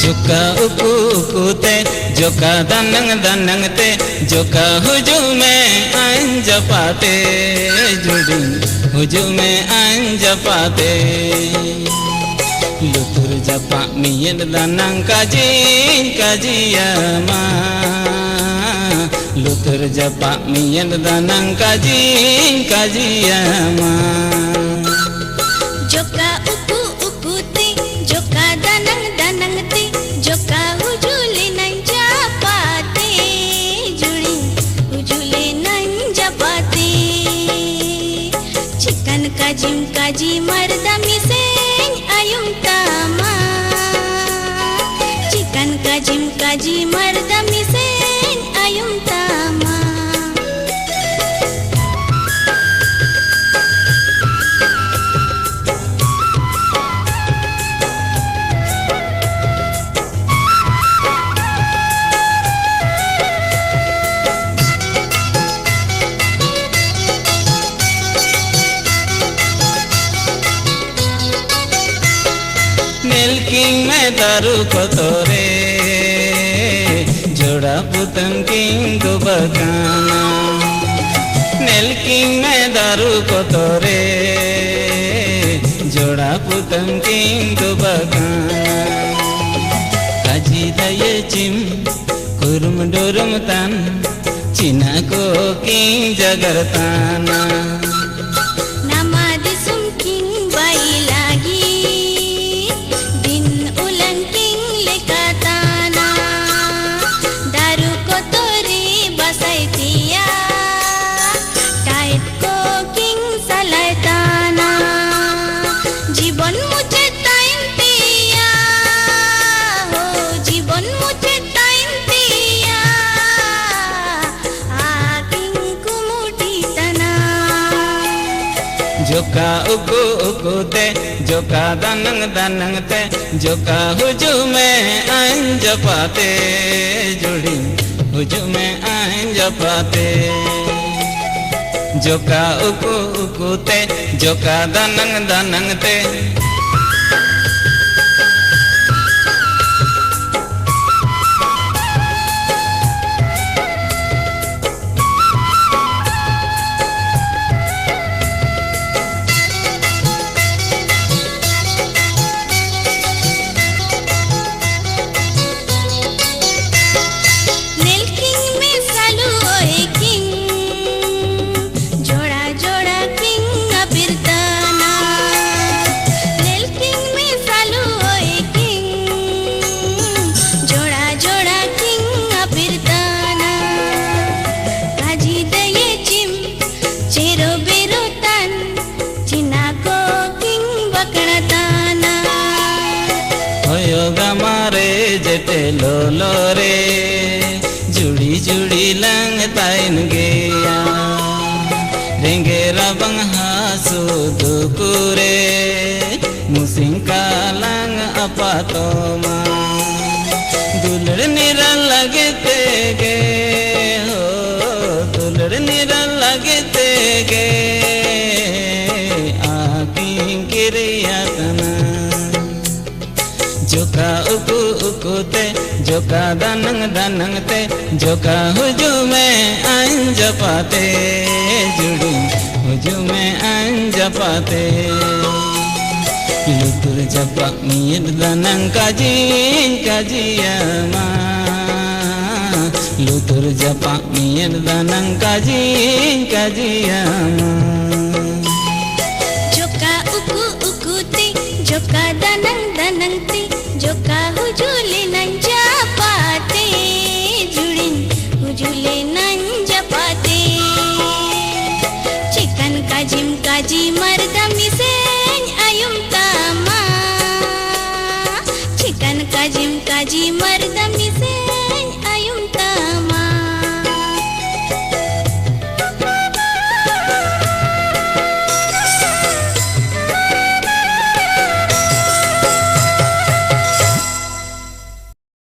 Joka uku uku te, joka danang danang te, joka hujume anjapate, judi hujume anjapate. Lutur japa miyen danang kaji kajiyama. Lutur japa miyen danang kaji kajiyama. Joka uku uku te, joka danang danang te, joka hujule nan japate, judi hujule nan japate. Chikan kajim kaji marda miseng ayum tama. Chikan kajim kaji marda miseng ayum tama. Milking me daru kotore, joda putam king ko bagana. Milking me daru kotore, joda putam king ko bagana. Kaji daye chim, kurum durum tan, Cina ko king jagartana. Nama disum king bai lagi. Joka uku uku te, joka danang danang te, joka hujume anjapate, judi hujume anjapate. Joka uku uku te, joka danang danang te. Gamare jete lolo re, judi judi lang tain geya. Renge rabang hasu dukure, musing kalang apa toma. Dulur niran lagi tege, dulur niran lagi tege. Aking kiriya kana. Joka uku uku te, joka danang danang te, joka hujume anjapate, judi hujume anjapate. Lutur japa miyen danang kaji kajiyama. Lutur japa miyen danang kaji kajiyama. Joka uku uku te, joka danang danang te, joka hujule nan japate, judi hujule nan japate. Chikan kajim kaji marda miseng ayum tama. Chikan kajim kaji marda miseng